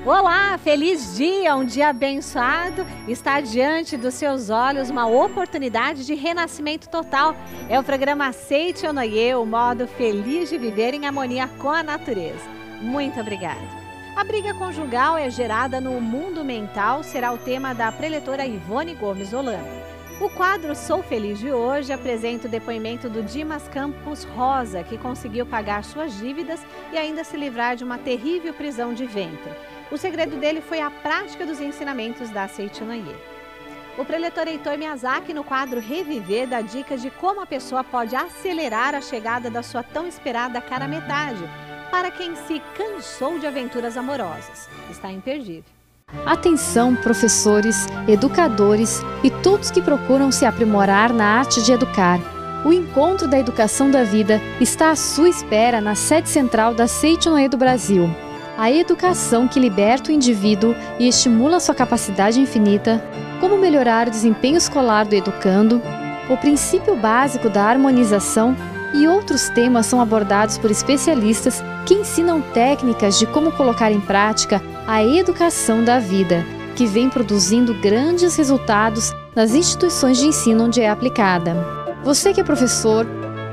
Olá, feliz dia, um dia abençoado. Está diante dos seus olhos uma oportunidade de renascimento total. É o programa Aceite ou Noie, o modo feliz de viver em harmonia com a natureza. Muito obrigada. A briga conjugal é gerada no mundo mental, será o tema da preletora Ivone Gomes Holanda. O quadro Sou Feliz de hoje apresenta o depoimento do Dimas Campos Rosa, que conseguiu pagar suas dívidas e ainda se livrar de uma terrível prisão de ventre. O segredo dele foi a prática dos ensinamentos da Aceite ou Noie. O preletor Heitor Miyazaki, no quadro Reviver, dá dicas de como a pessoa pode acelerar a chegada da sua tão esperada cara metade, para quem se cansou de aventuras amorosas. Está imperdível. Atenção, professores, educadores e todos que procuram se aprimorar na arte de educar. O Encontro da Educação da Vida está à sua espera na sede central da Aceite ou Noie do Brasil. A educação que liberta o indivíduo e estimula sua capacidade infinita, como melhorar o desempenho escolar do educando, o princípio básico da harmonização e outros temas são abordados por especialistas que ensinam técnicas de como colocar em prática a educação da vida, que vem produzindo grandes resultados nas instituições de ensino onde é aplicada. Você que é professor,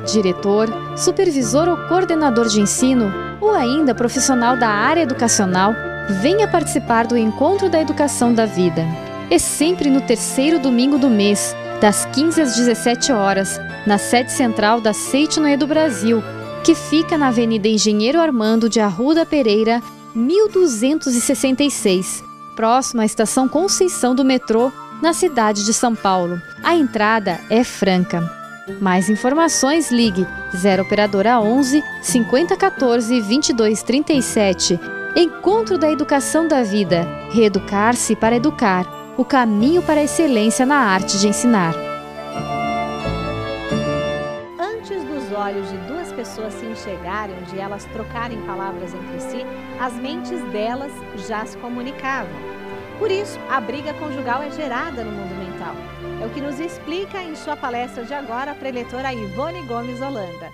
diretor, supervisor ou coordenador de ensino, ou ainda profissional da área educacional, venha participar do Encontro da Educação da Vida. É sempre no terceiro domingo do mês, das 15 às 17 horas, na sede central da Aceite ou Noie do Brasil, que fica na Avenida Engenheiro Armando de Arruda Pereira, 1266, próximo à Estação Conceição do metrô, na cidade de São Paulo. A entrada é franca. Mais informações, ligue 0 operadora 11 5014 2237. Encontro da Educação da Vida. Reeducar-se para educar. O caminho para a excelência na arte de ensinar. Antes dos olhos de duas pessoas se enxergarem, de elas trocarem palavras entre si, as mentes delas já se comunicavam. Por isso, a briga conjugal é gerada no mundo mental. É o que nos explica em sua palestra de agora a preletora Ivone Gomes Holanda.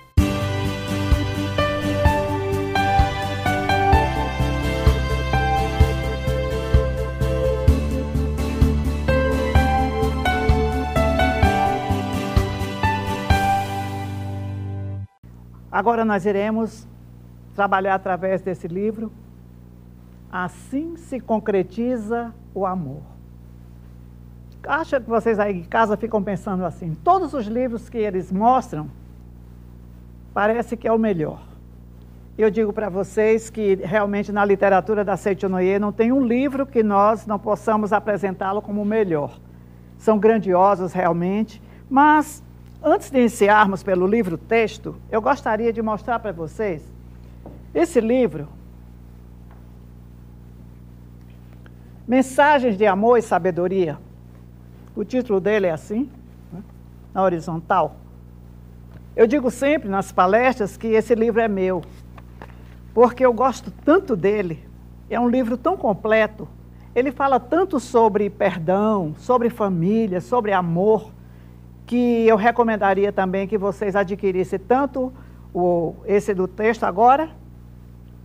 Agora nós iremos trabalhar através desse livro, Assim se concretiza o amor. Acho que vocês aí em casa ficam pensando assim, todos os livros que eles mostram, parece que é o melhor. Eu digo para vocês que realmente na literatura da Aceite ou Noie não tem um livro que nós não possamos apresentá-lo como o melhor. São grandiosos realmente, mas antes de iniciarmos pelo livro texto, eu gostaria de mostrar para vocês esse livro, Mensagens de Amor e Sabedoria. O título dele é assim, né, na horizontal. Eu digo sempre nas palestras que esse livro é meu, porque eu gosto tanto dele. É um livro tão completo. Ele fala tanto sobre perdão, sobre família, sobre amor, que eu recomendaria também que vocês adquirissem tanto esse do texto agora,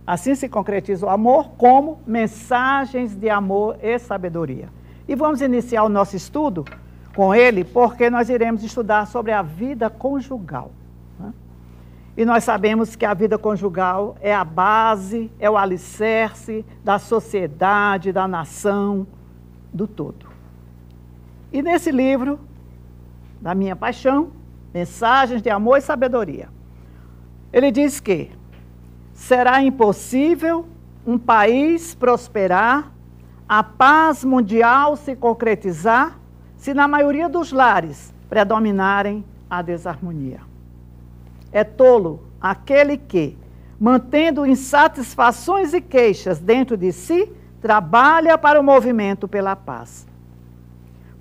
Assim se concretiza o amor, como Mensagens de Amor e Sabedoria. E vamos iniciar o nosso estudo com ele, porque nós iremos estudar sobre a vida conjugal, né? E nós sabemos que a vida conjugal é a base, é o alicerce da sociedade, da nação, do todo. E nesse livro, da minha paixão, Mensagens de Amor e Sabedoria, ele diz que será impossível um país prosperar, a paz mundial se concretizar, se na maioria dos lares predominarem a desarmonia. É tolo aquele que, mantendo insatisfações e queixas dentro de si, trabalha para o movimento pela paz.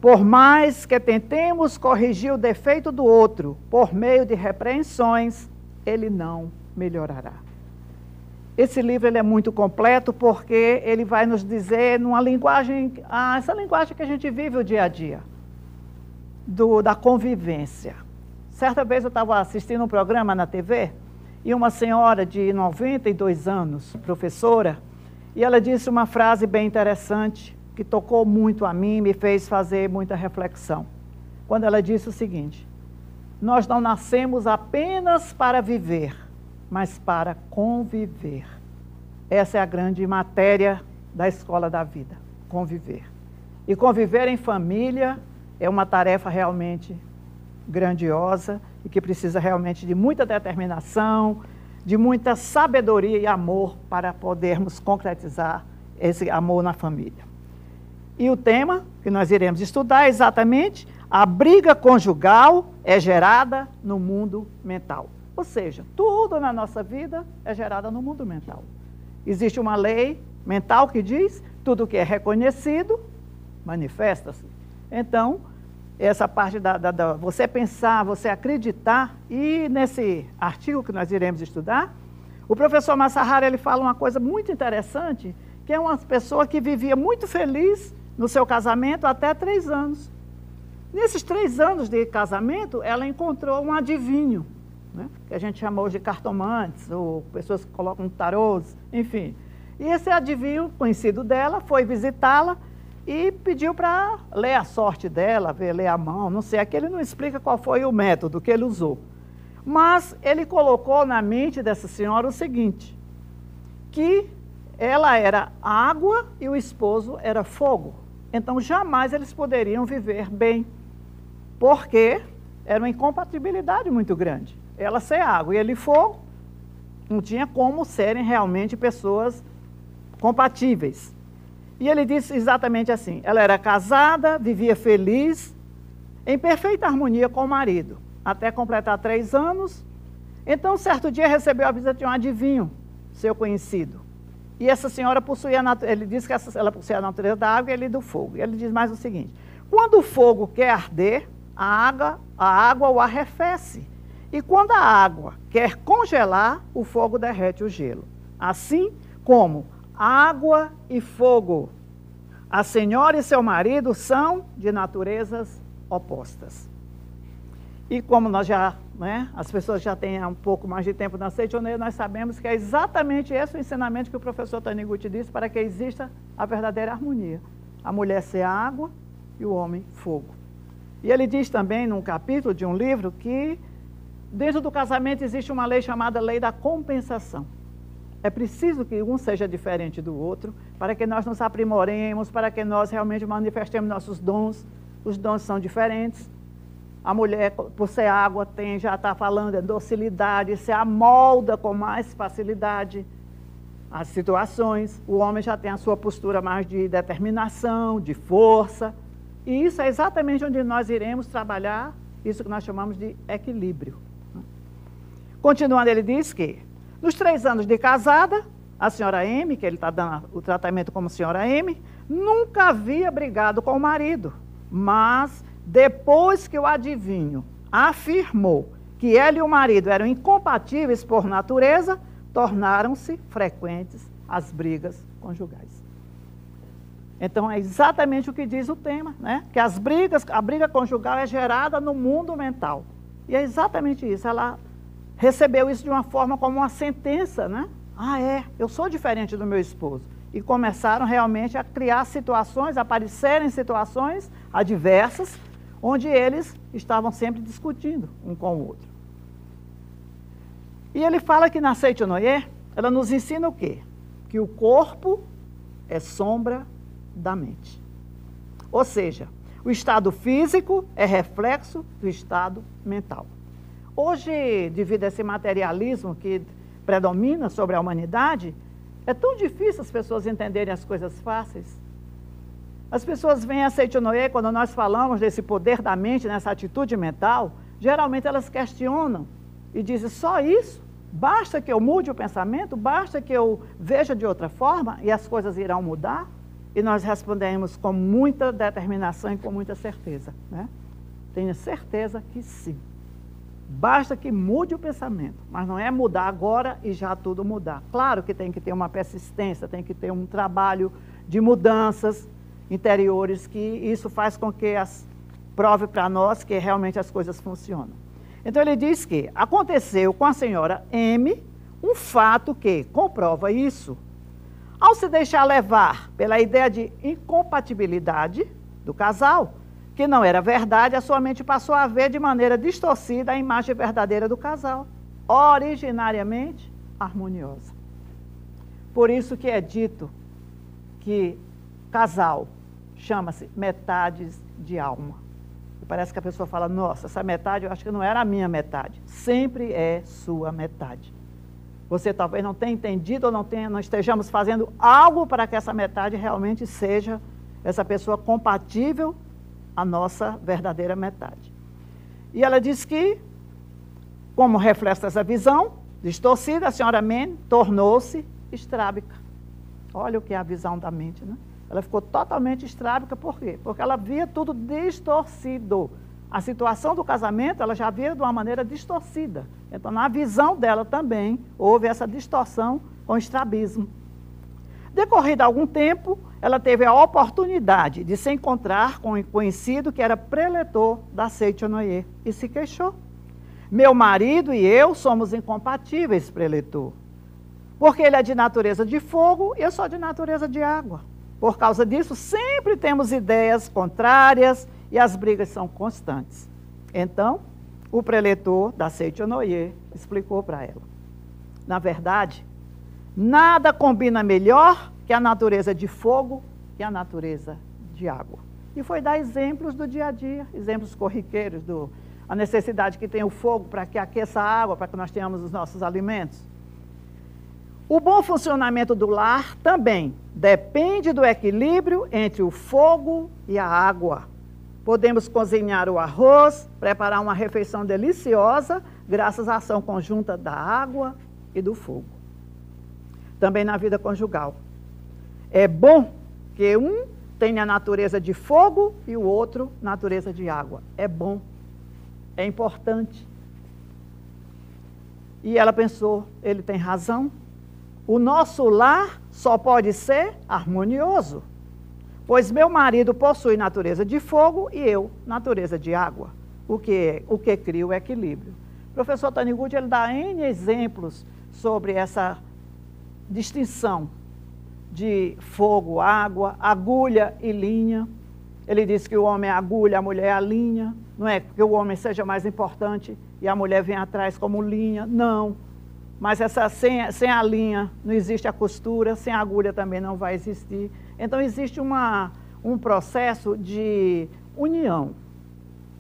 Por mais que tentemos corrigir o defeito do outro por meio de repreensões, ele não melhorará. Esse livro ele é muito completo porque ele vai nos dizer numa linguagem, essa linguagem que a gente vive o dia a dia, da convivência. Certa vez eu estava assistindo um programa na TV e uma senhora de 92 anos, professora, E ela disse uma frase bem interessante, que tocou muito a mim, me fez fazer muita reflexão. Quando ela disse o seguinte: nós não nascemos apenas para viver, mas para conviver. Essa é a grande matéria da escola da vida, conviver. E conviver em família é uma tarefa realmente grandiosa e que precisa realmente de muita determinação, de muita sabedoria e amor para podermos concretizar esse amor na família. E o tema que nós iremos estudar é exatamente: a briga conjugal é gerada no mundo mental. Ou seja, tudo na nossa vida é gerado no mundo mental. Existe uma lei mental que diz: tudo que é reconhecido manifesta-se. Então, essa parte da você pensar, você acreditar, e nesse artigo que nós iremos estudar, o professor Massahara, ele fala uma coisa muito interessante, que é uma pessoa que vivia muito feliz no seu casamento até 3 anos. Nesses 3 anos de casamento, ela encontrou um adivinho, né, que a gente chama hoje de cartomantes, ou pessoas que colocam tarôs, enfim. E esse adivinho conhecido dela foi visitá-la e pediu para ler a sorte dela, ler a mão, não sei, aqui ele não explica qual foi o método que ele usou. Mas ele colocou na mente dessa senhora o seguinte, que ela era água e o esposo era fogo. Então jamais eles poderiam viver bem, porque era uma incompatibilidade muito grande. Ela ser água e ele fogo, não tinha como serem realmente pessoas compatíveis. E ele disse exatamente assim: ela era casada, vivia feliz, em perfeita harmonia com o marido, até completar 3 anos. Então, certo dia, recebeu a visita de um adivinho, seu conhecido. E essa senhora possuía, ele disse que ela possuía a natureza da água e ele do fogo. E ele diz mais o seguinte: quando o fogo quer arder, a água o arrefece. E quando a água quer congelar, o fogo derrete o gelo. Assim como água e fogo, a senhora e seu marido são de naturezas opostas. E como nós já, as pessoas já têm um pouco mais de tempo na Seichoneio, nós sabemos que é exatamente esse o ensinamento que o professor Taniguchi disse, para que exista a verdadeira harmonia. A mulher ser água e o homem fogo. E ele diz também, num capítulo de um livro, que dentro do casamento existe uma lei chamada lei da compensação. É preciso que um seja diferente do outro, para que nós nos aprimoremos, para que nós realmente manifestemos nossos dons. Os dons são diferentes. A mulher, por ser água, já está falando de docilidade, se amolda com mais facilidade às situações. O homem já tem a sua postura mais de determinação, de força. E isso é exatamente onde nós iremos trabalhar, isso que nós chamamos de equilíbrio. Continuando, ele diz que nos 3 anos de casada, a senhora M, que ele está dando o tratamento como senhora M, nunca havia brigado com o marido. Mas, depois que o adivinho afirmou que ela e o marido eram incompatíveis por natureza, tornaram-se frequentes as brigas conjugais. Então, é exatamente o que diz o tema, que a briga conjugal é gerada no mundo mental. E é exatamente isso, ela recebeu isso de uma forma como uma sentença, eu sou diferente do meu esposo. E começaram realmente a criar situações, a aparecerem situações adversas, onde eles estavam sempre discutindo um com o outro. E ele fala que na Seichonoye, ela nos ensina o quê? Que o corpo é sombra da mente. Ou seja, o estado físico é reflexo do estado mental. Hoje, devido a esse materialismo que predomina sobre a humanidade, é tão difícil as pessoas entenderem as coisas fáceis. As pessoas veem a Seichonoye, quando nós falamos desse poder da mente, nessa atitude mental, geralmente elas questionam e dizem: só isso? Basta que eu mude o pensamento? Basta que eu veja de outra forma e as coisas irão mudar? E nós respondemos com muita determinação e com muita certeza. Tenho certeza que sim. Basta que mude o pensamento, mas não é mudar agora e já tudo mudar. Claro que tem que ter uma persistência, tem que ter um trabalho de mudanças interiores, que isso faz com que prove para nós que realmente as coisas funcionam. Então ele diz que aconteceu com a senhora M um fato que comprova isso. ao se deixar levar pela ideia de incompatibilidade do casal, que não era verdade, a sua mente passou a ver de maneira distorcida a imagem verdadeira do casal, originariamente harmoniosa. Por isso que é dito que casal chama-se metades de alma. E parece que a pessoa fala, nossa, essa metade eu acho que não era a minha metade. Sempre é sua metade. Você talvez não tenha entendido ou não estejamos fazendo algo para que essa metade realmente seja essa pessoa compatível à nossa verdadeira metade. E ela diz que, como reflexo dessa visão distorcida, a senhora Mann tornou-se estrábica. Olha o que é a visão da mente, né? Ela ficou totalmente estrábica, por quê? Porque ela via tudo distorcido. A situação do casamento, ela já via de uma maneira distorcida. Então, na visão dela também, houve essa distorção com o estrabismo. Decorrido algum tempo, ela teve a oportunidade de se encontrar com um conhecido que era preletor da Seitonoye e se queixou. Meu marido e eu somos incompatíveis, preletor, porque ele é de natureza de fogo e eu sou de natureza de água. Por causa disso, sempre temos ideias contrárias e as brigas são constantes. Então, o preletor da Seitonoye explicou para ela. Na verdade, nada combina melhor que a natureza de fogo e a natureza de água. E foi dar exemplos do dia a dia, exemplos corriqueiros, a necessidade que tem o fogo para que aqueça a água, para que nós tenhamos os nossos alimentos. O bom funcionamento do lar também depende do equilíbrio entre o fogo e a água. Podemos cozinhar o arroz, preparar uma refeição deliciosa, graças à ação conjunta da água e do fogo. Também na vida conjugal. É bom que um tenha a natureza de fogo e o outro natureza de água. É bom, é importante. E ela pensou, ele tem razão. O nosso lar só pode ser harmonioso, pois meu marido possui natureza de fogo e eu natureza de água, o que cria o equilíbrio. O professor Taniguchi, ele dá N exemplos sobre essa distinção de fogo, água, agulha e linha. Ele diz que o homem é a agulha, a mulher é a linha. Não é que o homem seja mais importante e a mulher vem atrás como linha, não. Mas sem a linha não existe a costura, sem a agulha também não vai existir. Então existe um processo de união,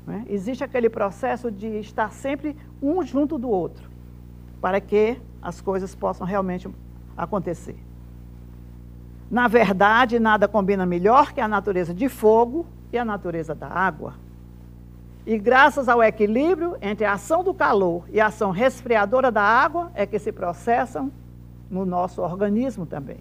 né? Existe aquele processo de estar sempre um junto do outro, para que as coisas possam realmente acontecer. Na verdade, nada combina melhor que a natureza de fogo e a natureza da água. E graças ao equilíbrio entre a ação do calor e a ação resfriadora da água é que se processam no nosso organismo também.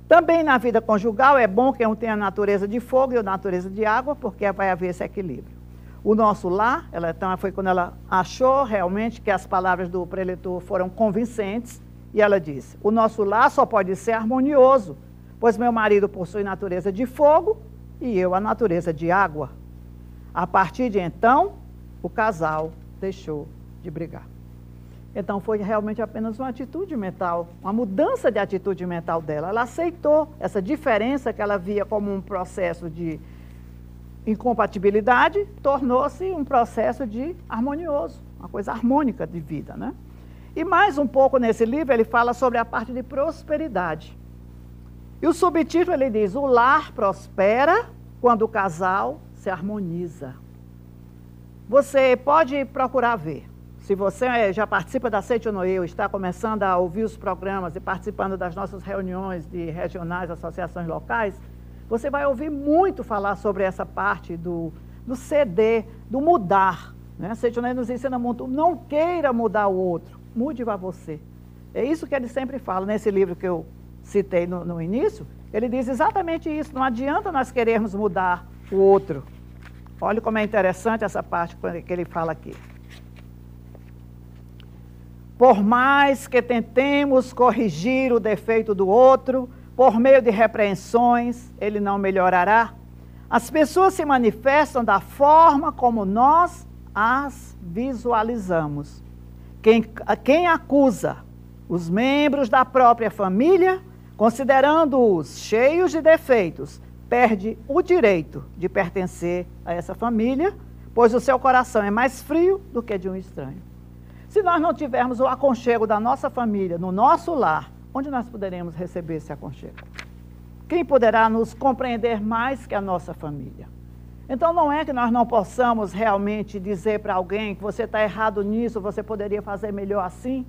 Também na vida conjugal é bom que um tenha a natureza de fogo e a natureza de água, porque vai haver esse equilíbrio. O nosso lar, então foi quando ela achou realmente que as palavras do preletor foram convincentes, e ela disse, o nosso lar só pode ser harmonioso, pois meu marido possui natureza de fogo e eu a natureza de água. A partir de então, o casal deixou de brigar. Então foi realmente apenas uma atitude mental, uma mudança de atitude mental dela. Ela aceitou essa diferença que ela via como um processo de incompatibilidade, tornou-se um processo de harmonioso, uma coisa harmônica de vida, né? E mais um pouco nesse livro ele fala sobre a parte de prosperidade. E o subtítulo ele diz, o lar prospera quando o casal se harmoniza. Você pode procurar ver. Se você já participa da Seitonoye, está começando a ouvir os programas e participando das nossas reuniões de regionais, associações locais, você vai ouvir muito falar sobre essa parte do ceder, do mudar. Né? A Seitonoye nos ensina muito, não queira mudar o outro, mude para você. É isso que ele sempre fala nesse livro que eu citei no início. Ele diz exatamente isso, não adianta nós querermos mudar o outro. Olha como é interessante essa parte que ele fala aqui. Por mais que tentemos corrigir o defeito do outro, por meio de repreensões, ele não melhorará. As pessoas se manifestam da forma como nós as visualizamos. Quem acusa os membros da própria família considerando-os cheios de defeitos, perde o direito de pertencer a essa família, pois o seu coração é mais frio do que de um estranho. Se nós não tivermos o aconchego da nossa família, no nosso lar, onde nós poderemos receber esse aconchego? Quem poderá nos compreender mais que a nossa família? Então não é que nós não possamos realmente dizer para alguém que você está errado nisso, você poderia fazer melhor assim.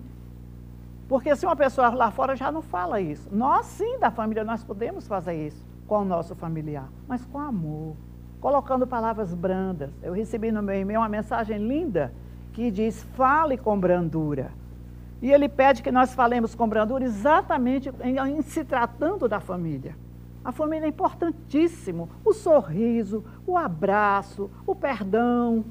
Porque se uma pessoa lá fora já não fala isso. Nós sim, da família, nós podemos fazer isso com o nosso familiar, mas com amor, colocando palavras brandas. Eu recebi no meu e-mail uma mensagem linda que diz, fale com brandura. E ele pede que nós falemos com brandura exatamente em se tratando da família. A família é importantíssimo, o sorriso, o abraço, o perdão,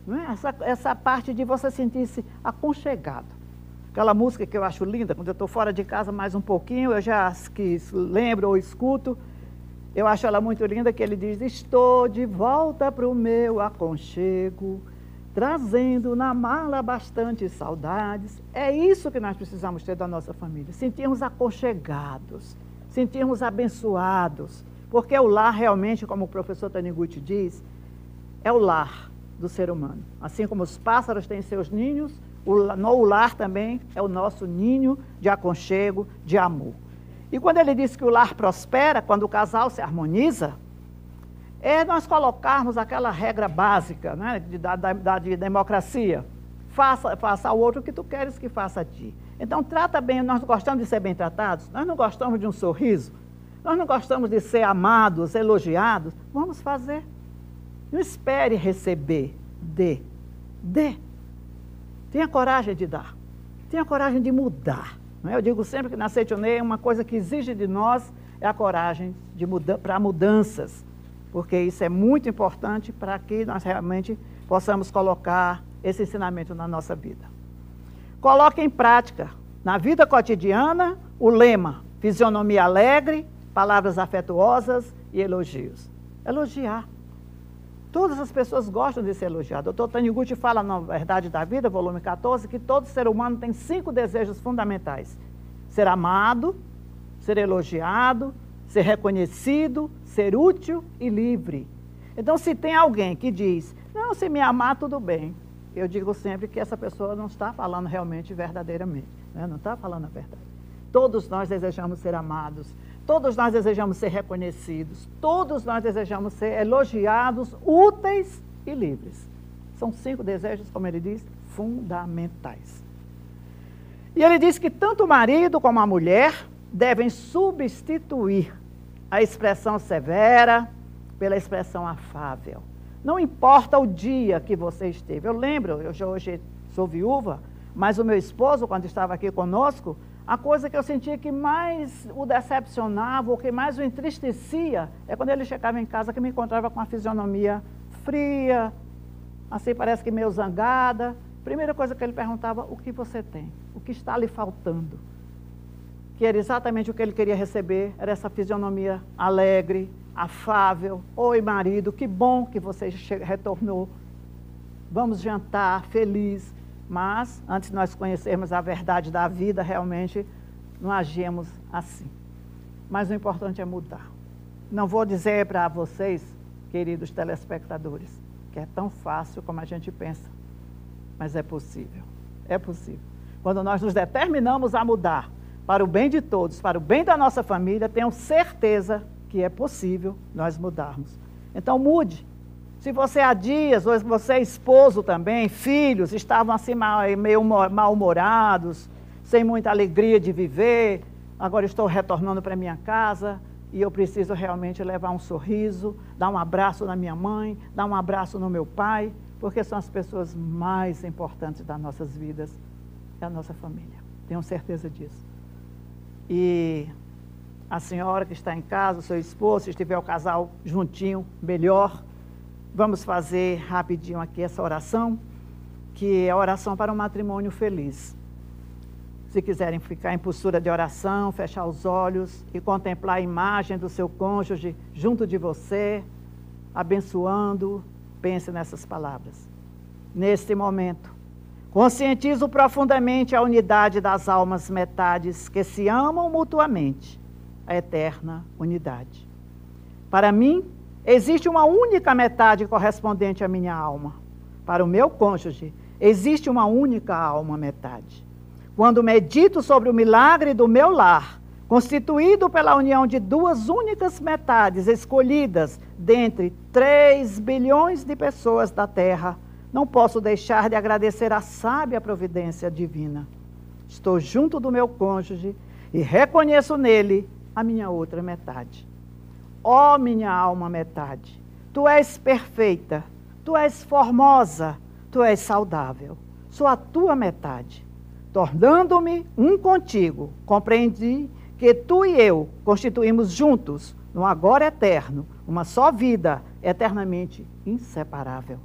não é? Essa parte de você sentir-se aconchegado. Aquela música que eu acho linda, quando eu estou fora de casa mais um pouquinho, eu já lembro ou escuto, eu acho ela muito linda, que ele diz, estou de volta para o meu aconchego, trazendo na mala bastante saudades. É isso que nós precisamos ter da nossa família, sentirmos aconchegados, sentirmos abençoados, porque o lar realmente, como o professor Taniguchi diz, é o lar do ser humano. Assim como os pássaros têm seus ninhos, o lar também é o nosso ninho de aconchego, de amor. E quando ele diz que o lar prospera, quando o casal se harmoniza, é nós colocarmos aquela regra básica, né, de democracia. Faça ao outro o que tu queres que faça a ti. Então, trata bem, nós gostamos de ser bem tratados, nós não gostamos de um sorriso, nós não gostamos de ser amados, elogiados, vamos fazer. Não espere receber, dê. Tenha coragem de dar, tenha coragem de mudar. Não é? Eu digo sempre que na Seitonei, uma coisa que exige de nós é a coragem para mudanças, porque isso é muito importante para que nós realmente possamos colocar esse ensinamento na nossa vida. Coloque em prática, na vida cotidiana, o lema, fisionomia alegre, palavras afetuosas e elogios. Elogiar. Todas as pessoas gostam de ser elogiadas. O Dr. Taniguchi fala na Verdade da Vida, volume 14, que todo ser humano tem 5 desejos fundamentais. Ser amado, ser elogiado, ser reconhecido, ser útil e livre. Então, se tem alguém que diz, não, se me amar, tudo bem. Eu digo sempre que essa pessoa não está falando realmente, verdadeiramente. Né? Não está falando a verdade. Todos nós desejamos ser amados. Todos nós desejamos ser reconhecidos, todos nós desejamos ser elogiados, úteis e livres. São 5 desejos, como ele diz, fundamentais. E ele diz que tanto o marido como a mulher devem substituir a expressão severa pela expressão afável. Não importa o dia que você esteve. Eu lembro, eu hoje sou viúva, mas o meu esposo, quando estava aqui conosco, a coisa que eu sentia que mais o decepcionava, ou que mais o entristecia, é quando ele chegava em casa que me encontrava com a fisionomia fria, assim parece que meio zangada. Primeira coisa que ele perguntava, o que você tem? O que está lhe faltando? Que era exatamente o que ele queria receber, era essa fisionomia alegre, afável. Oi, marido, que bom que você retornou. Vamos jantar, feliz. Mas, antes de nós conhecermos a verdade da vida, realmente não agimos assim. Mas o importante é mudar. Não vou dizer para vocês, queridos telespectadores, que é tão fácil como a gente pensa. Mas é possível. É possível. Quando nós nos determinamos a mudar para o bem de todos, para o bem da nossa família, tenho certeza que é possível nós mudarmos. Então, mude. Se você há dias, ou você é esposo também, filhos, estavam assim meio mal-humorados, sem muita alegria de viver, agora estou retornando para minha casa e eu preciso realmente levar um sorriso, dar um abraço na minha mãe, dar um abraço no meu pai, porque são as pessoas mais importantes das nossas vidas, é a nossa família. Tenho certeza disso. E a senhora que está em casa, o seu esposo, se estiver o casal juntinho, melhor. Vamos fazer rapidinho aqui essa oração, que é a oração para um matrimônio feliz. Se quiserem ficar em postura de oração, fechar os olhos e contemplar a imagem do seu cônjuge junto de você, abençoando, pense nessas palavras. Neste momento, conscientizo profundamente a unidade das almas metades que se amam mutuamente a eterna unidade. Para mim, existe uma única metade correspondente à minha alma. Para o meu cônjuge, existe uma única alma metade. Quando medito sobre o milagre do meu lar, constituído pela união de duas únicas metades escolhidas dentre 3 bilhões de pessoas da Terra, não posso deixar de agradecer a sábia providência divina. Estou junto do meu cônjuge e reconheço nele a minha outra metade. Ó minha alma metade, tu és perfeita, tu és formosa, tu és saudável. Sou a tua metade. Tornando-me um contigo, compreendi que tu e eu constituímos juntos, no agora eterno, uma só vida, eternamente inseparável.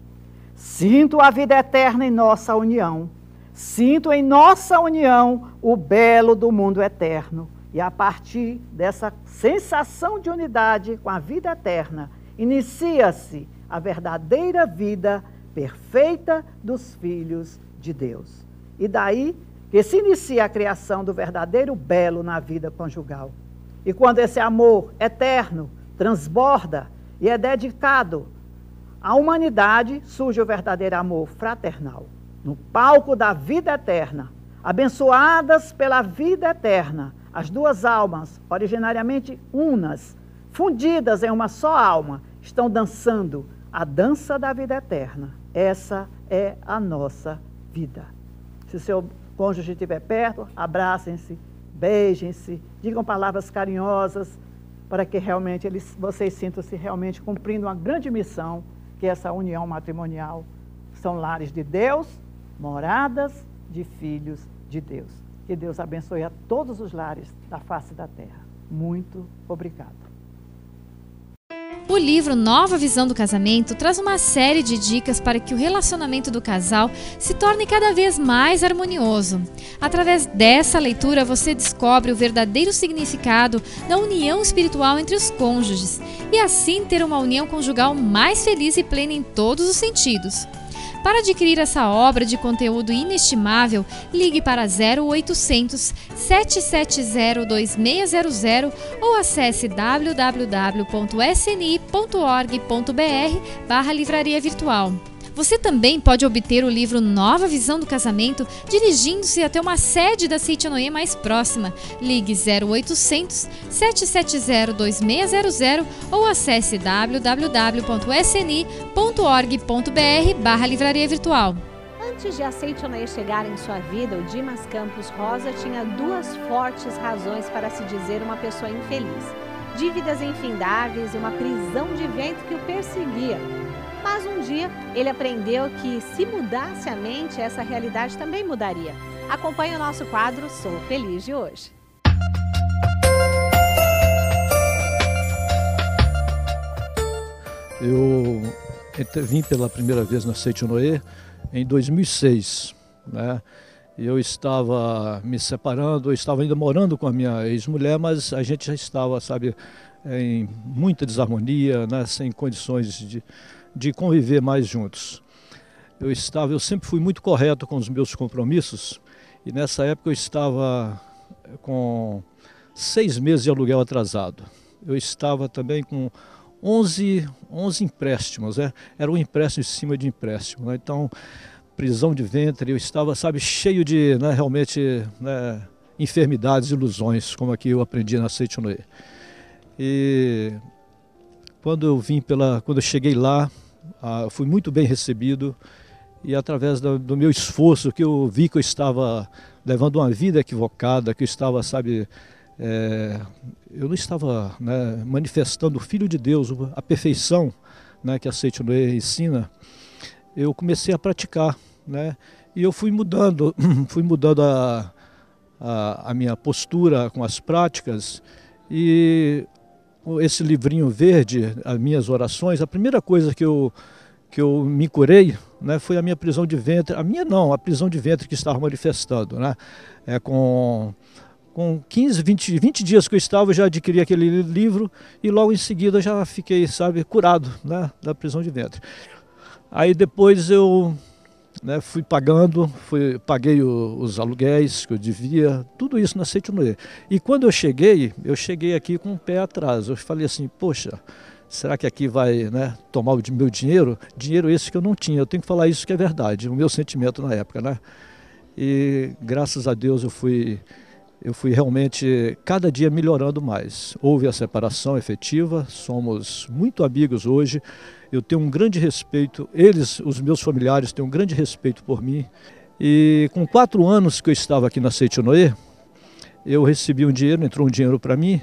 Sinto a vida eterna em nossa união. Sinto em nossa união o belo do mundo eterno. E a partir dessa sensação de unidade com a vida eterna, inicia-se a verdadeira vida perfeita dos filhos de Deus. E daí que se inicia a criação do verdadeiro belo na vida conjugal. E quando esse amor eterno transborda e é dedicado à humanidade, surge o verdadeiro amor fraternal. No palco da vida eterna, abençoadas pela vida eterna, as duas almas, originariamente unas, fundidas em uma só alma, estão dançando a dança da vida eterna. Essa é a nossa vida. Se o seu cônjuge estiver perto, abracem-se, beijem-se, digam palavras carinhosas, para que realmente vocês sintam-se realmente cumprindo uma grande missão, que é essa união matrimonial. São lares de Deus, moradas de filhos de Deus. Que Deus abençoe a todos os lares da face da terra. Muito obrigado. O livro Nova Visão do Casamento traz uma série de dicas para que o relacionamento do casal se torne cada vez mais harmonioso. Através dessa leitura, você descobre o verdadeiro significado da união espiritual entre os cônjuges e assim ter uma união conjugal mais feliz e plena em todos os sentidos. Para adquirir essa obra de conteúdo inestimável, ligue para 0800 770 2600 ou acesse www.sni.org.br/livraria virtual. Você também pode obter o livro Nova Visão do Casamento dirigindo-se até uma sede da Seitonoye mais próxima. Ligue 0800 770 2600 ou acesse www.sni.org.br/livraria virtual. Antes de a Seitonoye chegar em sua vida, o Dimas Campos Rosa tinha 2 fortes razões para se dizer uma pessoa infeliz: dívidas infindáveis e uma prisão de ventre que o perseguia. Mas um dia ele aprendeu que se mudasse a mente, essa realidade também mudaria. Acompanhe o nosso quadro Sou Feliz de hoje. Eu vim pela primeira vez na Seitonoye em 2006, né? Eu estava me separando, eu estava ainda morando com a minha ex-mulher, mas a gente já estava, sabe, em muita desarmonia, né? Sem condições de conviver mais juntos. Eu sempre fui muito correto com os meus compromissos e nessa época eu estava com 6 meses de aluguel atrasado. Eu estava também com 11 empréstimos, né? Era um empréstimo em cima de empréstimo, né? Então, prisão de ventre, eu estava, sabe, cheio de, né, realmente, né, enfermidades, ilusões, como aqui eu aprendi na Seitonoye. E quando eu cheguei lá, fui muito bem recebido e através do meu esforço, que eu vi que eu estava levando uma vida equivocada, que eu estava, sabe, eu não estava, né, manifestando o Filho de Deus, a perfeição, né, que a Seitonoye ensina. Eu comecei a praticar, né, e eu fui mudando a minha postura com as práticas. E esse livrinho verde, as minhas orações, a primeira coisa que eu me curei, né, foi a minha prisão de ventre. A prisão de ventre que estava manifestando, né? Com 15, 20 dias que eu estava, eu já adquiri aquele livro e logo em seguida já fiquei, sabe, curado, né, da prisão de ventre. Aí depois eu né, paguei os aluguéis que eu devia, tudo isso na Seitonoye. E quando eu cheguei aqui com o pé atrás. Eu falei assim, poxa, será que aqui vai, né, tomar o meu dinheiro? Dinheiro esse que eu não tinha. Eu tenho que falar isso que é verdade, o meu sentimento na época, né? E graças a Deus eu fui realmente cada dia melhorando mais. Houve a separação efetiva, somos muito amigos hoje. Eu tenho um grande respeito, os meus familiares, têm um grande respeito por mim. E com 4 anos que eu estava aqui na Seitonoye, eu recebi um dinheiro, entrou um dinheiro para mim,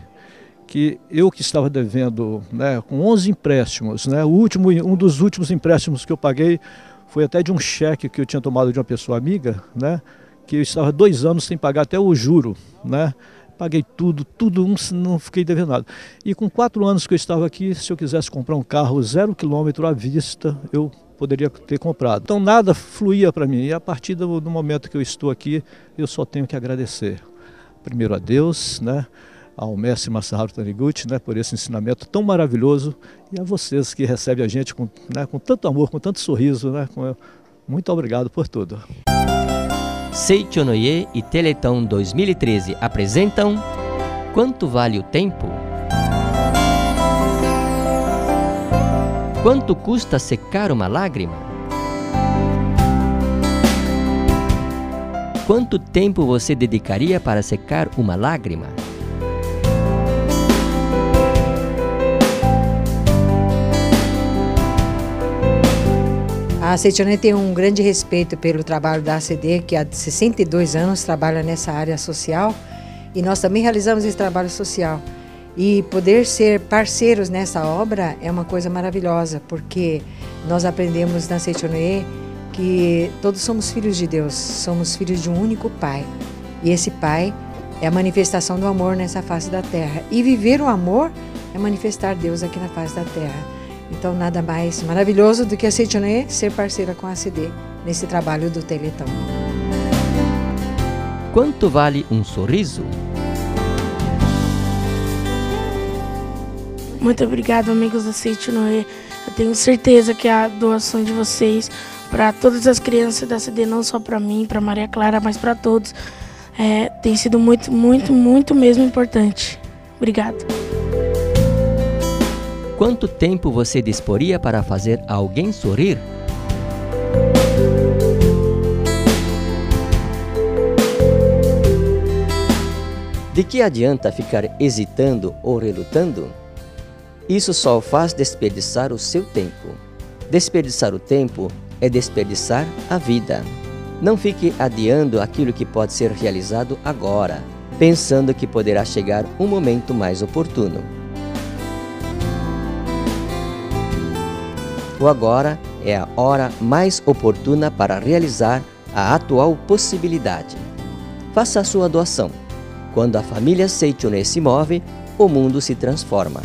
que estava devendo, né, com 11 empréstimos. Né, um dos últimos empréstimos que eu paguei foi até de um cheque que eu tinha tomado de uma pessoa amiga, né, que eu estava 2 anos sem pagar até o juro, né? Paguei tudo, não fiquei devendo nada. E com 4 anos que eu estava aqui, se eu quisesse comprar um carro 0 km à vista, eu poderia ter comprado. Então nada fluía para mim. E a partir do momento que eu estou aqui, eu só tenho que agradecer. Primeiro a Deus, né? Ao mestre Masaharu Taniguchi, né? Por esse ensinamento tão maravilhoso. E a vocês que recebem a gente com tanto amor, com tanto sorriso, né? Muito obrigado por tudo. Seichonoye e Teleton 2013 apresentam Quanto Vale o Tempo? Quanto custa secar uma lágrima? Quanto tempo você dedicaria para secar uma lágrima? A Seitonoye tem um grande respeito pelo trabalho da ACD, que há 62 anos trabalha nessa área social, e nós também realizamos esse trabalho social. E poder ser parceiros nessa obra é uma coisa maravilhosa, porque nós aprendemos na Seitonoye que todos somos filhos de Deus, somos filhos de um único Pai. E esse Pai é a manifestação do amor nessa face da terra. E viver o amor é manifestar Deus aqui na face da terra. Então, nada mais maravilhoso do que a Seitonoye ser parceira com a ACD nesse trabalho do Teleton. Quanto vale um sorriso? Muito obrigado, amigos da Seitonoye. Eu tenho certeza que a doação de vocês para todas as crianças da ACD, não só para mim, para Maria Clara, mas para todos, tem sido muito mesmo importante. Obrigado. Quanto tempo você disporia para fazer alguém sorrir? De que adianta ficar hesitando ou relutando? Isso só faz desperdiçar o seu tempo. Desperdiçar o tempo é desperdiçar a vida. Não fique adiando aquilo que pode ser realizado agora, pensando que poderá chegar um momento mais oportuno. O agora é a hora mais oportuna para realizar a atual possibilidade. Faça a sua doação. Quando a família Seitonoye se move, o mundo se transforma.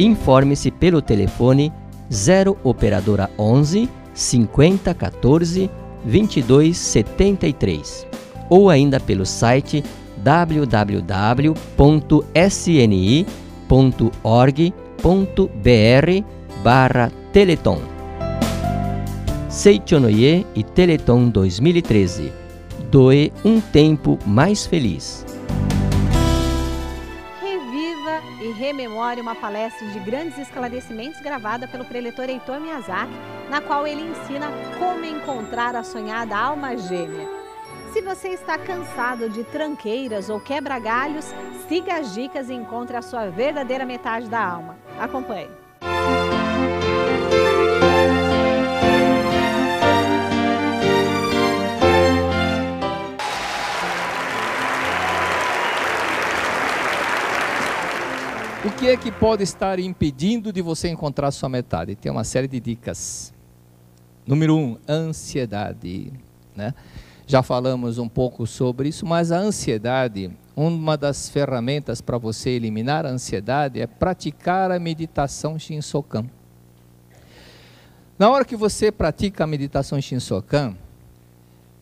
Informe-se pelo telefone 0 operadora 11 50 14 22 73 ou ainda pelo site www.sni.org.br/Teleton. Seitonoye e Teleton 2013. Doe um tempo mais feliz. Reviva e rememore uma palestra de grandes esclarecimentos gravada pelo preletor Heitor Miyazaki, na qual ele ensina como encontrar a sonhada alma gêmea. Se você está cansado de tranqueiras ou quebra-galhos, siga as dicas e encontre a sua verdadeira metade da alma. Acompanhe. O que é que pode estar impedindo de você encontrar sua metade? Tem uma série de dicas. Número 1, ansiedade, né? Já falamos um pouco sobre isso, mas a ansiedade, uma das ferramentas para você eliminar a ansiedade é praticar a meditação Shinsokan. Na hora que você pratica a meditação Shinsokan,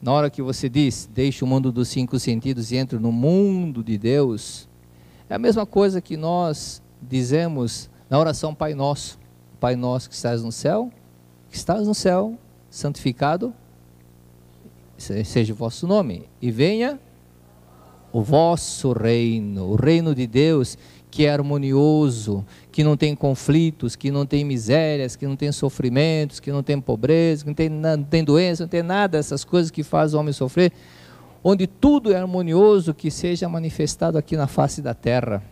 na hora que você diz, deixa o mundo dos 5 sentidos e entra no mundo de Deus, é a mesma coisa que nós dizemos na oração Pai Nosso. Pai Nosso que estás no céu, santificado seja o vosso nome, e venha o vosso reino, o reino de Deus, que é harmonioso, que não tem conflitos, que não tem misérias, que não tem sofrimentos, que não tem pobreza, que não tem doença, não tem nada dessas coisas que fazem o homem sofrer, onde tudo é harmonioso, que seja manifestado aqui na face da terra.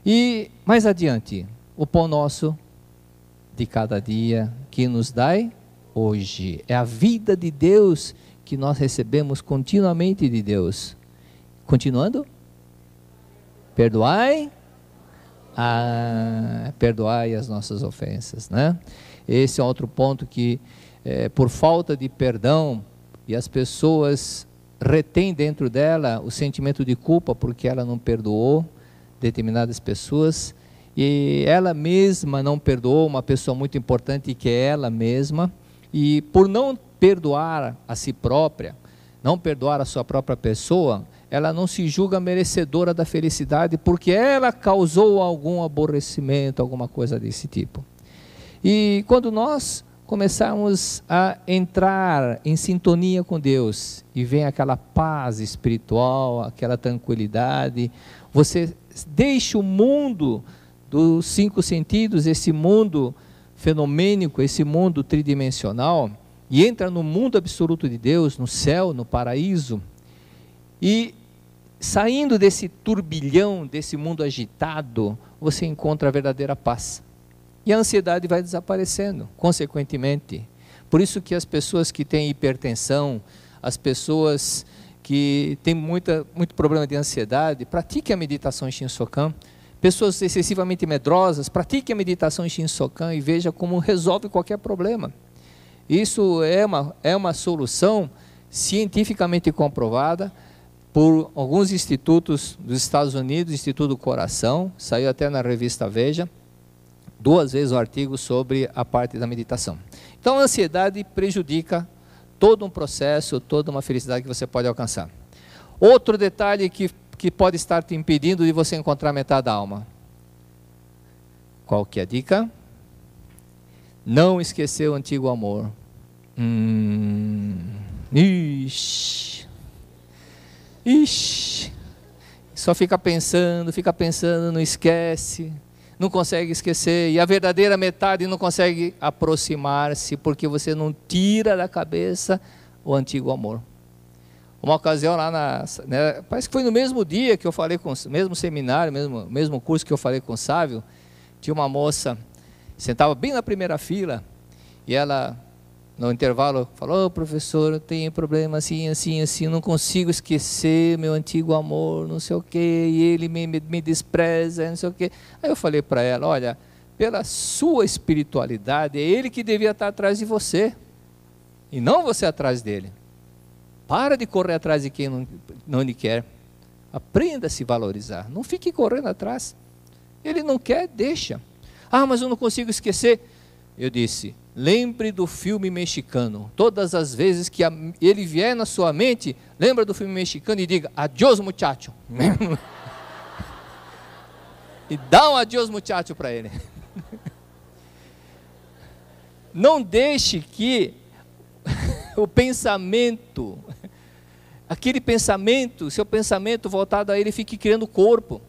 E mais adiante, o pão nosso de cada dia que nos dai hoje. É a vida de Deus que nós recebemos continuamente de Deus. Continuando? Perdoai as nossas ofensas, né? Esse é outro ponto que, por falta de perdão, e as pessoas retêm dentro dela o sentimento de culpa porque ela não perdoou determinadas pessoas, e ela mesma não perdoou uma pessoa muito importante que é ela mesma, e por não perdoar a si própria, não perdoar a sua própria pessoa, ela não se julga merecedora da felicidade porque ela causou algum aborrecimento, alguma coisa desse tipo. E quando nós começarmos a entrar em sintonia com Deus e vem aquela paz espiritual, aquela tranquilidade, você deixa o mundo dos 5 sentidos, esse mundo fenomênico, esse mundo tridimensional, e entra no mundo absoluto de Deus, no céu, no paraíso, e saindo desse turbilhão, desse mundo agitado, você encontra a verdadeira paz. E a ansiedade vai desaparecendo, consequentemente. Por isso que as pessoas que têm hipertensão, as pessoas que têm muito problema de ansiedade, pratiquem a meditação em Shinsokan. Pessoas excessivamente medrosas, pratiquem a meditação em Shinsokan e veja como resolve qualquer problema. Isso é uma solução cientificamente comprovada por alguns institutos dos Estados Unidos, Instituto do Coração, saiu até na revista Veja, 2 vezes o artigo sobre a parte da meditação. Então a ansiedade prejudica todo um processo, toda uma felicidade que você pode alcançar. Outro detalhe que pode estar te impedindo de você encontrar metade da alma. Qual que é a dica? Não esquecer o antigo amor. Ixi. Só fica pensando, não esquece, não consegue esquecer. E a verdadeira metade não consegue aproximar-se, porque você não tira da cabeça o antigo amor. Uma ocasião lá, parece que foi no mesmo dia que eu falei com o mesmo seminário, mesmo curso que eu falei com o Sávio, tinha uma moça, sentava bem na primeira fila, e ela, no intervalo, falou: professor, eu tenho problema assim, não consigo esquecer meu antigo amor, não sei o quê, e ele me despreza, não sei o quê. Aí eu falei para ela: olha, pela sua espiritualidade, é ele que devia estar atrás de você, e não você atrás dele. Para de correr atrás de quem não lhe quer. Aprenda a se valorizar. Não fique correndo atrás. Ele não quer, deixa. Ah, mas eu não consigo esquecer. Eu disse: lembre do filme mexicano. Todas as vezes que ele vier na sua mente, lembra do filme mexicano e diga: adiós, muchacho. E dá um adiós, muchacho para ele. Não deixe que o pensamento, aquele pensamento, seu pensamento voltado a ele, fique criando corpo.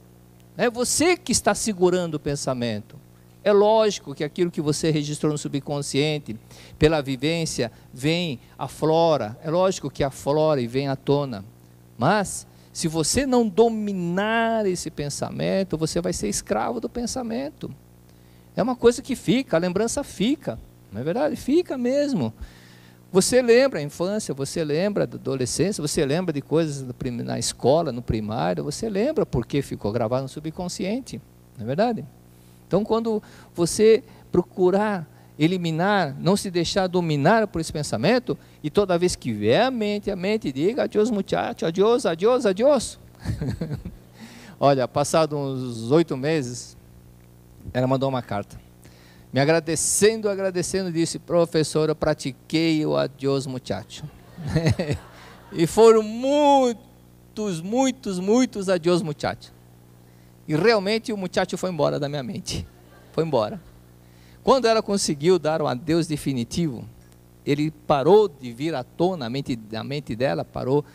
É você que está segurando o pensamento. É lógico que aquilo que você registrou no subconsciente, pela vivência, vem, aflora. É lógico que aflora e vem à tona. Mas, se você não dominar esse pensamento, você vai ser escravo do pensamento. É uma coisa que fica, a lembrança fica. Não é verdade? Fica mesmo. Você lembra a infância, você lembra da adolescência, você lembra de coisas na escola, no primário, você lembra porque ficou gravado no subconsciente, não é verdade? Então, quando você procurar eliminar, não se deixar dominar por esse pensamento, e toda vez que vier a mente diga: adiós, muchacho, adiós, adiós, adiós. Olha, passado uns 8 meses, ela mandou uma carta. Me agradecendo, disse: professor, eu pratiquei o adiós, muchacho. E foram muitos adiós, muchacho. E realmente o muchacho foi embora da minha mente. Foi embora. Quando ela conseguiu dar um adeus definitivo, ele parou de vir à tona, a mente dela parou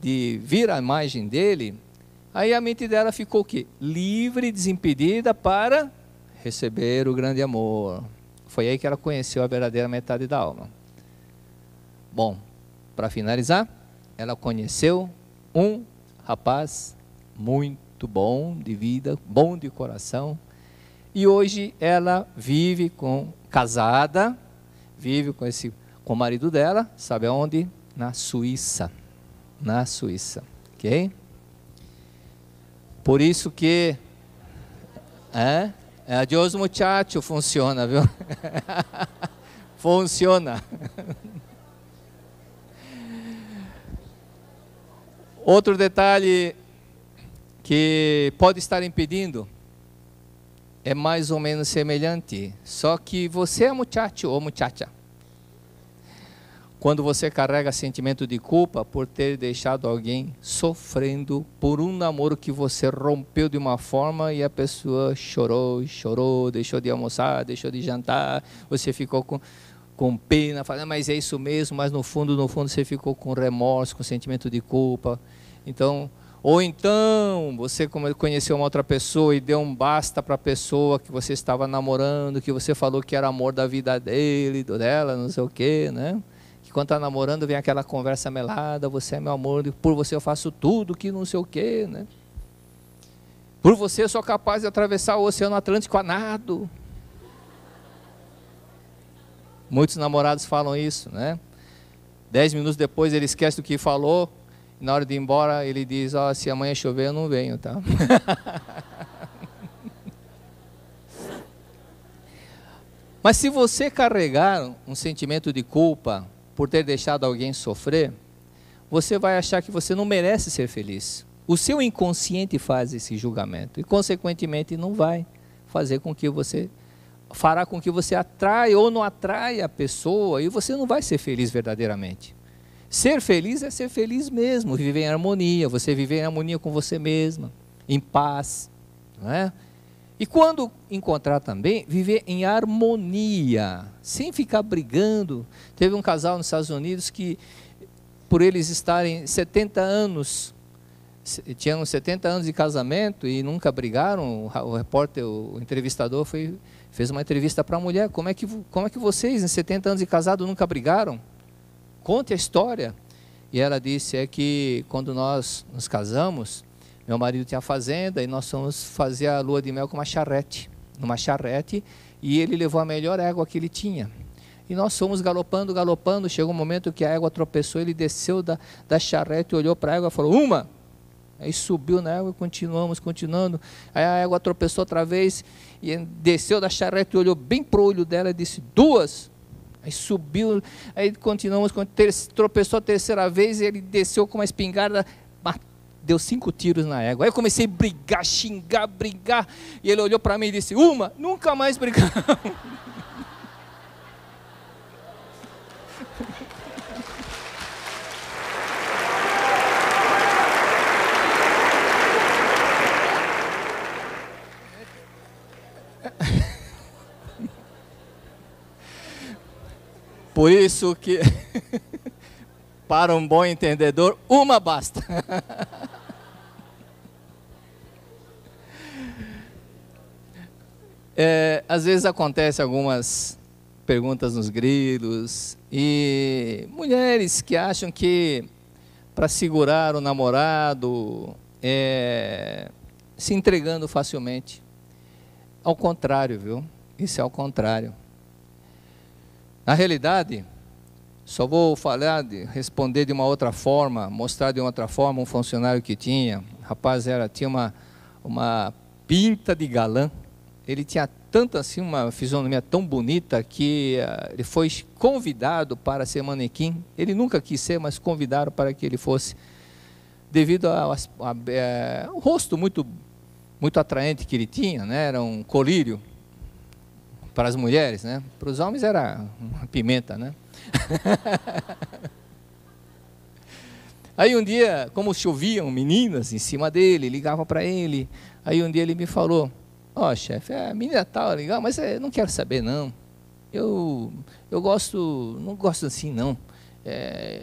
de vir a imagem dele, aí a mente dela ficou o quê? Livre e desimpedida para receber o grande amor. Foi aí que ela conheceu a verdadeira metade da alma. Bom, para finalizar, ela conheceu um rapaz muito bom de vida, bom de coração, e hoje ela vive casada, vive com o marido dela, sabe aonde? Na Suíça. Na Suíça, ok? Por isso que adiós muchacho, funciona, viu? Funciona. Outro detalhe que pode estar impedindo é mais ou menos semelhante, só que você é muchacho ou muchacha. Quando você carrega sentimento de culpa por ter deixado alguém sofrendo por um namoro que você rompeu de uma forma e a pessoa chorou, deixou de almoçar, deixou de jantar, você ficou com pena, falando, mas é isso mesmo, mas no fundo você ficou com remorso, com sentimento de culpa. Ou então você conheceu uma outra pessoa e deu um basta para a pessoa que você estava namorando, que você falou que era amor da vida dele, dela, não sei o quê, né? Que quando está namorando vem aquela conversa melada, você é meu amor, por você eu faço tudo, que não sei o quê, né? Por você eu sou capaz de atravessar o Oceano Atlântico a nado. Muitos namorados falam isso, né? 10 minutos depois ele esquece do que falou, e na hora de ir embora ele diz, se amanhã chover eu não venho, tá? Mas se você carregar um sentimento de culpa por ter deixado alguém sofrer, você vai achar que você não merece ser feliz. O seu inconsciente faz esse julgamento e, consequentemente, não vai fazer com que você, fará com que você atraia ou não atraia a pessoa e você não vai ser feliz verdadeiramente. Ser feliz é ser feliz mesmo, viver em harmonia, você viver em harmonia com você mesma, em paz, não é? E quando encontrar também, viver em harmonia, sem ficar brigando. Teve um casal nos Estados Unidos que, por eles estarem 70 anos, tinham 70 anos de casamento e nunca brigaram, o repórter, o entrevistador fez uma entrevista para a mulher, como é que vocês, em 70 anos de casado, nunca brigaram? Conte a história. E ela disse, é que quando nós nos casamos, meu marido tinha fazenda e nós fomos fazer a lua de mel com numa charrete, e ele levou a melhor égua que ele tinha. E nós fomos galopando, chegou um momento que a égua tropeçou, ele desceu da charrete, olhou para a égua e falou, uma! Aí subiu na égua, continuando, aí a égua tropeçou outra vez, e desceu da charrete, olhou bem para o olho dela e disse, duas! Aí subiu, aí continuamos, tropeçou a terceira vez, e ele desceu com uma espingarda, deu 5 tiros na égua. Aí eu comecei a brigar, xingar, brigar, e ele olhou para mim e disse, uma, nunca mais brigamos. Por isso que, para um bom entendedor, uma basta. Às vezes acontece algumas perguntas nos grilos, e mulheres que acham que para segurar o namorado, se entregando facilmente. Ao contrário, viu? Isso é ao contrário. Na realidade, só vou responder de uma outra forma, mostrar de uma outra forma um funcionário que tinha. O rapaz tinha uma pinta de galã. Ele tinha tanto assim, uma fisionomia tão bonita que ele foi convidado para ser manequim. Ele nunca quis ser, mas convidaram para que ele fosse, devido ao rosto muito, muito atraente que ele tinha, né? Era um colírio para as mulheres, né? Para os homens era uma pimenta, né? Aí um dia, como choviam meninas em cima dele, ligavam para ele. Aí um dia ele me falou, chefe, a menina tal, legal, mas eu não quero saber não. eu gosto, não gosto assim não,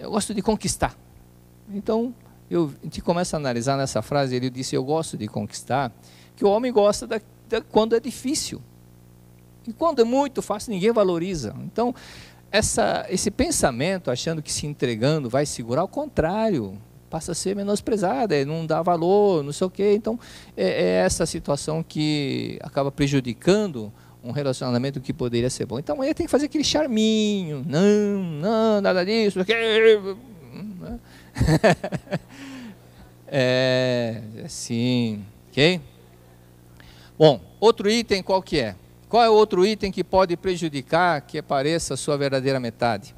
eu gosto de conquistar. Então, a gente começa a analisar nessa frase, ele disse, eu gosto de conquistar, que o homem gosta quando é difícil. E quando é muito fácil, ninguém valoriza. Então, esse pensamento, achando que se entregando vai segurar, ao contrário, passa a ser menosprezada, não dá valor, não sei o quê. Então, é essa situação que acaba prejudicando um relacionamento que poderia ser bom. Então, amanhã tem que fazer aquele charminho. Não, nada disso. Sim, ok? Bom, outro item qual que é? Qual é o outro item que pode prejudicar que apareça a sua verdadeira metade?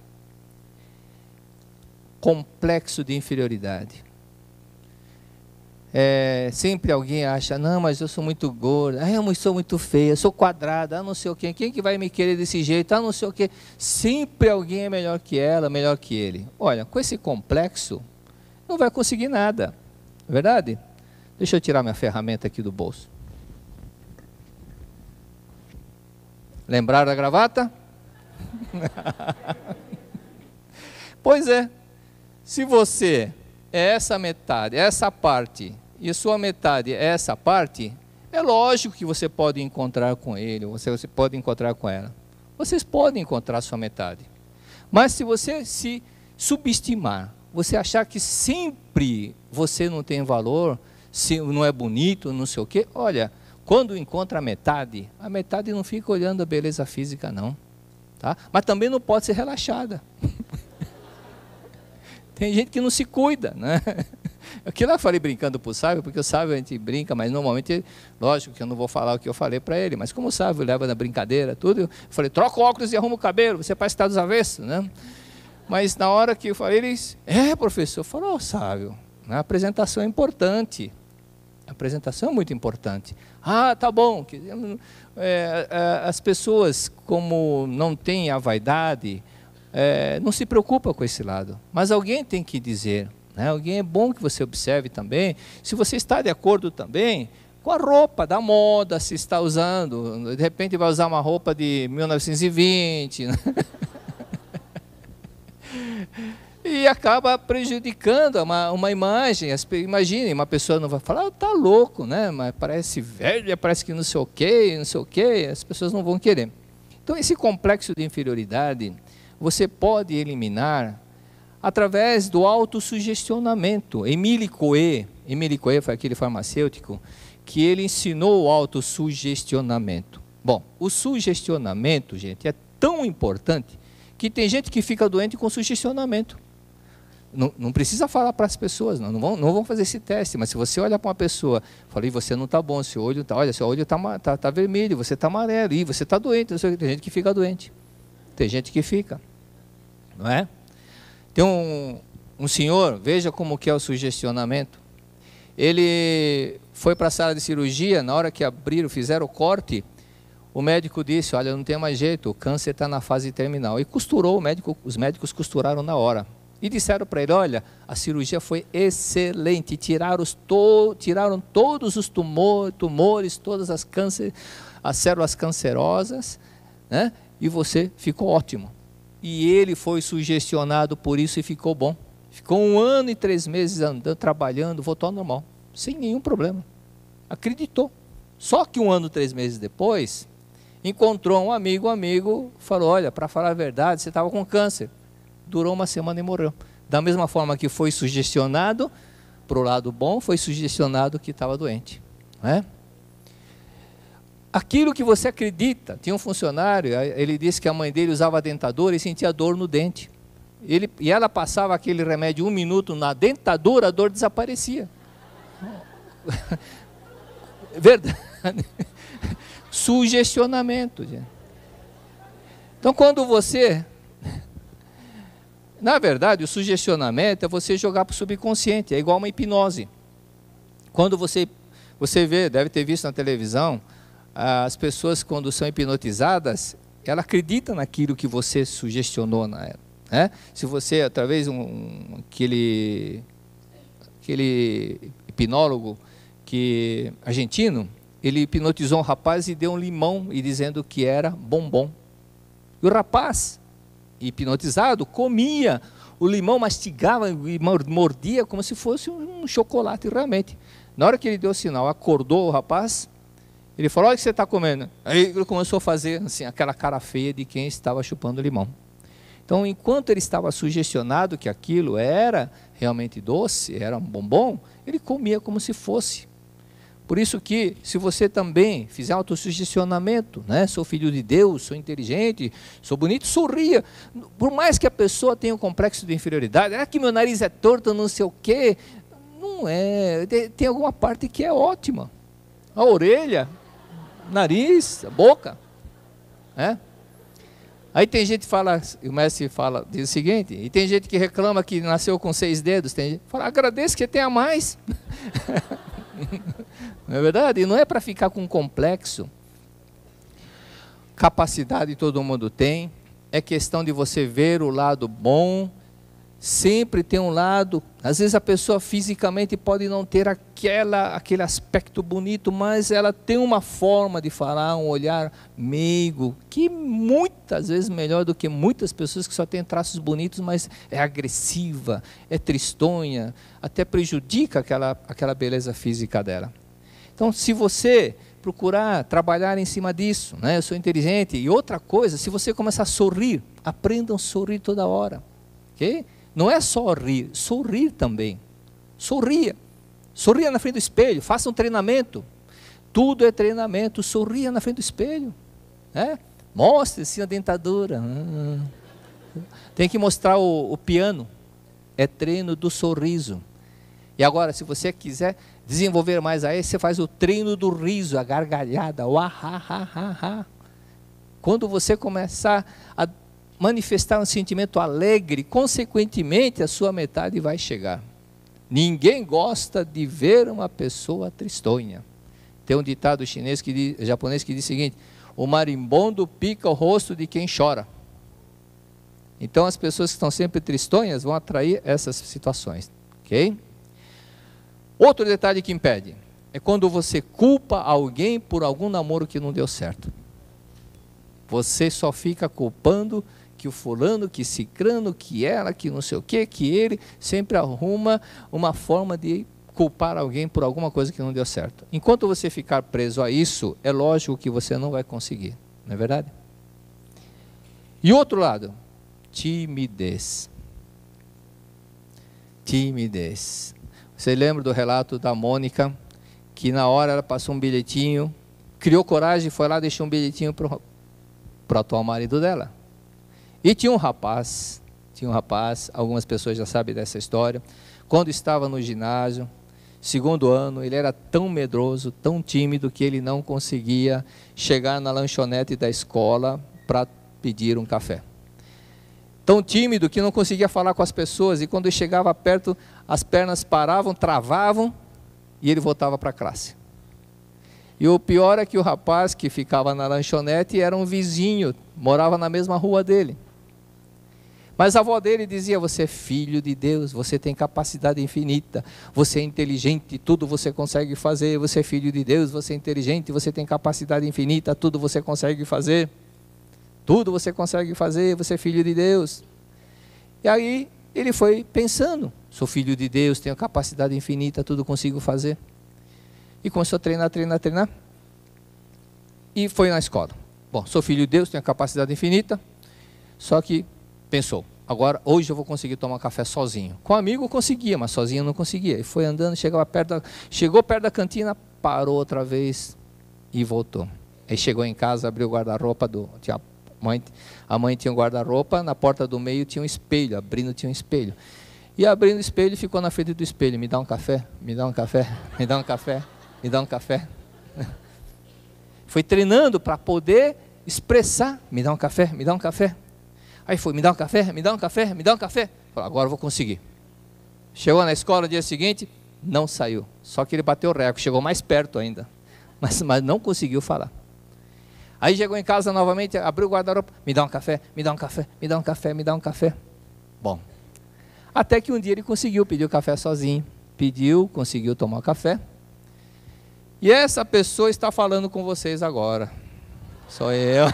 Complexo de inferioridade. Sempre alguém acha, não, mas eu sou muito gorda, eu sou muito feia, eu sou quadrada, não sei o quê, quem que vai me querer desse jeito, não sei o quê. Sempre alguém é melhor que ela, melhor que ele. Olha, com esse complexo, não vai conseguir nada, não é verdade? Deixa eu tirar minha ferramenta aqui do bolso. Lembraram da gravata? Pois é, se você é essa metade, essa parte, e a sua metade é essa parte, é lógico que você pode encontrar com ele, ou você pode encontrar com ela. Vocês podem encontrar a sua metade. Mas se você se subestimar, você achar que sempre você não tem valor, se não é bonito, não sei o quê, olha, quando encontra a metade não fica olhando a beleza física, não. Tá? Mas também não pode ser relaxada. Tem gente que não se cuida, né? Aquilo eu falei brincando para o Sávio, porque o Sávio a gente brinca, mas normalmente, lógico que eu não vou falar o que eu falei para ele, mas como o Sávio leva na brincadeira tudo, eu falei, troca o óculos e arruma o cabelo, você parece estar dos avessos, né? Mas na hora que eu falei, eles, professor, falou, Sávio, a apresentação é importante. A apresentação é muito importante. Tá bom. As pessoas, como não têm a vaidade, não se preocupam com esse lado. Mas alguém tem que dizer, né? Alguém é bom que você observe também. Se você está de acordo também com a roupa da moda, se está usando. De repente vai usar uma roupa de 1920. Né? E acaba prejudicando uma imagem. Imagine, uma pessoa não vai falar, tá louco, né? Mas parece velho, parece que não sei o quê, as pessoas não vão querer. Então, esse complexo de inferioridade, você pode eliminar através do autossugestionamento. Émile Coué foi aquele farmacêutico que ele ensinou o autossugestionamento. Bom, o sugestionamento, gente, é tão importante que tem gente que fica doente com sugestionamento. Não precisa falar para as pessoas, não vão fazer esse teste, mas se você olhar para uma pessoa, falei, você não está bom, seu olho está vermelho, você está amarelo, e você está doente, tem gente que fica doente, tem gente que fica, não é? Tem um senhor, veja como que é o sugestionamento, ele foi para a sala de cirurgia, na hora que fizeram o corte, o médico disse, olha, não tem mais jeito, o câncer está na fase terminal, e costurou, os médicos costuraram na hora. E disseram para ele, olha, a cirurgia foi excelente, tiraram todos os tumores, todas as células cancerosas, né? E você ficou ótimo. E ele foi sugestionado por isso e ficou bom. Ficou 1 ano e 3 meses andando, trabalhando, voltou ao normal, sem nenhum problema. Acreditou. Só que 1 ano e 3 meses depois, encontrou um amigo falou, olha, para falar a verdade, você estava com câncer. Durou 1 semana e morreu. Da mesma forma que foi sugestionado, para o lado bom, foi sugestionado que estava doente. Não é? Aquilo que você acredita, tinha um funcionário, ele disse que a mãe dele usava dentadura e sentia dor no dente. E ela passava aquele remédio 1 minuto na dentadura, a dor desaparecia. Verdade. Sugestionamento. Gente. Então, quando você... Na verdade, o sugestionamento é você jogar para o subconsciente, é igual uma hipnose. Quando você vê, deve ter visto na televisão, as pessoas quando são hipnotizadas, ela acredita naquilo que você sugestionou na ela. Né? Se você, através aquele hipnólogo argentino, ele hipnotizou um rapaz e deu um limão, e dizendo que era bombom. E o rapaz, hipnotizado, comia o limão, mastigava e mordia como se fosse um chocolate realmente. Na hora que ele deu o sinal, acordou o rapaz, ele falou: olha o que você está comendo. Aí ele começou a fazer assim, aquela cara feia de quem estava chupando limão. Então, enquanto ele estava sugestionado que aquilo era realmente doce, era um bombom, ele comia como se fosse. Por isso que, se você também fizer autossugestionamento, né? Sou filho de Deus, sou inteligente, sou bonito, sorria. Por mais que a pessoa tenha um complexo de inferioridade, que meu nariz é torto, não sei o quê, não é. Tem alguma parte que é ótima. A orelha, nariz, a boca, né? Aí tem gente que fala, o mestre fala, diz o seguinte, e tem gente que reclama que nasceu com 6 dedos, tem gente que fala: agradeço que tenha mais. Não é verdade? E não é para ficar com complexo. Capacidade todo mundo tem, é questão de você ver o lado bom. Sempre tem um lado, às vezes a pessoa fisicamente pode não ter aquele aspecto bonito, mas ela tem uma forma de falar, um olhar meigo, que muitas vezes melhor do que muitas pessoas que só têm traços bonitos, mas é agressiva, é tristonha, até prejudica aquela beleza física dela. Então, se você procurar trabalhar em cima disso, né? Eu sou inteligente. E outra coisa, se você começar a sorrir, aprendam a sorrir toda hora, ok? Não é só rir, sorrir também. Sorria. Sorria na frente do espelho, faça um treinamento. Tudo é treinamento, sorria na frente do espelho. Mostre assim a dentadura. Tem que mostrar o piano. É treino do sorriso. E agora, se você quiser desenvolver mais aí, você faz o treino do riso, a gargalhada, o ah. Quando você começar a manifestar um sentimento alegre, consequentemente a sua metade vai chegar. Ninguém gosta de ver uma pessoa tristonha. Tem um ditado japonês que diz o seguinte: o marimbondo pica o rosto de quem chora. Então as pessoas que estão sempre tristonhas vão atrair essas situações, ok? Outro detalhe que impede é quando você culpa alguém por algum namoro que não deu certo. Você só fica culpando que o fulano, que cicrano, que ela, que não sei o quê, que ele sempre arruma uma forma de culpar alguém por alguma coisa que não deu certo. Enquanto você ficar preso a isso, é lógico que você não vai conseguir, não é verdade? E outro lado, timidez. Timidez. Você lembra do relato da Mônica, que na hora ela passou um bilhetinho, criou coragem, foi lá, deixou um bilhetinho para o atual marido dela. E tinha um rapaz, algumas pessoas já sabem dessa história, quando estava no ginásio, segundo ano, ele era tão medroso, tão tímido, que ele não conseguia chegar na lanchonete da escola para pedir um café. Tão tímido que não conseguia falar com as pessoas, e quando ele chegava perto, as pernas paravam, travavam, e ele voltava para a classe. E o pior é que o rapaz que ficava na lanchonete era um vizinho, morava na mesma rua dele. Mas a avó dele dizia: você é filho de Deus, você tem capacidade infinita, você é inteligente, tudo você consegue fazer, você é filho de Deus, você é inteligente, você tem capacidade infinita, tudo você consegue fazer. Tudo você consegue fazer, você é filho de Deus. E aí ele foi pensando: sou filho de Deus, tenho capacidade infinita, tudo consigo fazer. E começou a treinar. E foi na escola. Bom, sou filho de Deus, tenho capacidade infinita. Só que pensou: agora, hoje eu vou conseguir tomar café sozinho. Com amigo eu conseguia, mas sozinho eu não conseguia. E foi andando, chegou perto da cantina, parou outra vez e voltou. Aí chegou em casa, abriu o guarda-roupa a mãe tinha um guarda-roupa, na porta do meio tinha um espelho, abrindo tinha um espelho. E abrindo o espelho, ficou na frente do espelho: me dá um café, me dá um café, me dá um café, me dá um café. Foi treinando para poder expressar: me dá um café, me dá um café. Aí foi: me dá um café, me dá um café, me dá um café. Falei: agora eu vou conseguir. Chegou na escola no dia seguinte, não saiu. Só que ele bateu o recorde, chegou mais perto ainda. Mas não conseguiu falar. Aí chegou em casa novamente, abriu o guarda-roupa: me dá um café, me dá um café, me dá um café, me dá um café. Bom, até que um dia ele conseguiu pedir o café sozinho. Conseguiu tomar o café. E essa pessoa está falando com vocês agora. Sou eu.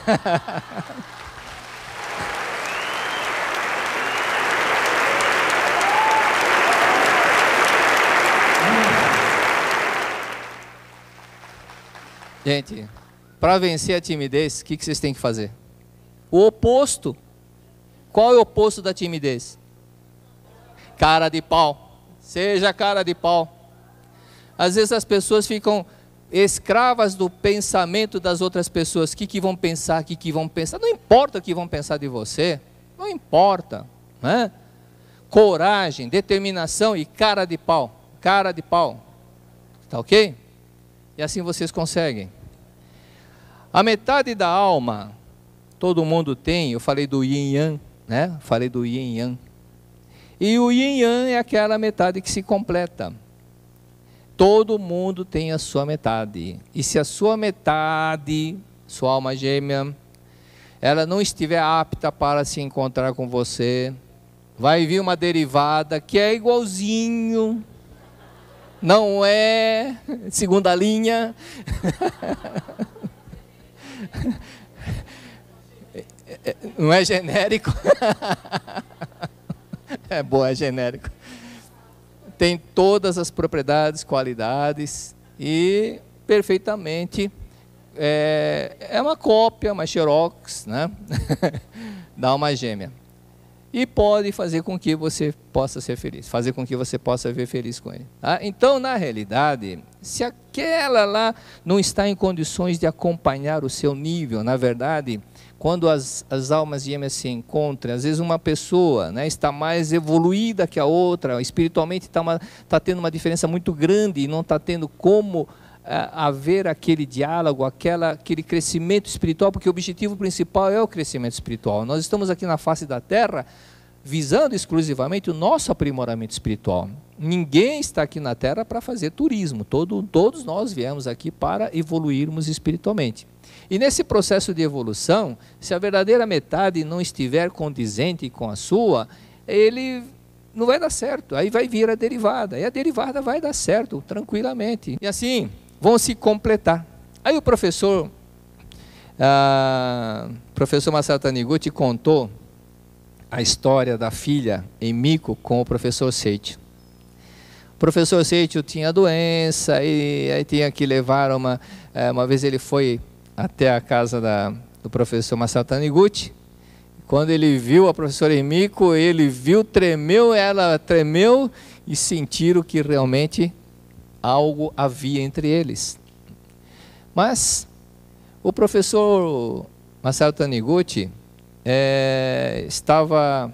Gente, para vencer a timidez, o que vocês têm que fazer? O oposto. Qual é o oposto da timidez? Cara de pau. Seja cara de pau. Às vezes as pessoas ficam escravas do pensamento das outras pessoas. O que vão pensar, o que vão pensar. Não importa o que vão pensar de você. Não importa, né? Coragem, determinação e cara de pau. Cara de pau. Tá ok? E assim vocês conseguem. A metade da alma, todo mundo tem. Eu falei do yin yang, né? Falei do yin yang. E o yin yang é aquela metade que se completa. Todo mundo tem a sua metade. E se a sua metade, sua alma gêmea, ela não estiver apta para se encontrar com você, vai vir uma derivada que é igualzinho, não é segunda linha. Não é genérico. É boa, é genérico. Tem todas as propriedades, qualidades e perfeitamente é uma cópia, uma xerox, né? da alma gêmea. E pode fazer com que você possa ser feliz, fazer com que você possa viver feliz com ele. Tá? Então, na realidade, se aquela lá não está em condições de acompanhar o seu nível, na verdade, quando as almas gêmeas se encontram, às vezes uma pessoa, né, está mais evoluída que a outra, espiritualmente está tendo uma diferença muito grande e não está tendo como haver aquele diálogo, aquele crescimento espiritual, porque o objetivo principal é o crescimento espiritual. Nós estamos aqui na face da Terra visando exclusivamente o nosso aprimoramento espiritual. Ninguém está aqui na Terra para fazer turismo, todos nós viemos aqui para evoluirmos espiritualmente. E nesse processo de evolução, se a verdadeira metade não estiver condizente com a sua, ele não vai dar certo, aí vai vir a derivada, e a derivada vai dar certo, tranquilamente. E assim, vão se completar. Aí o professor Masaru Taniguchi contou a história da filha Emiko com o professor Seicho. O professor Seicho tinha doença e aí tinha que levar uma vez ele foi até a casa do professor Masaru Taniguchi. Quando ele viu a professora Emiko, ele viu, tremeu, ela tremeu e sentiram que realmente algo havia entre eles. Mas o professor Masaru Taniguchi estava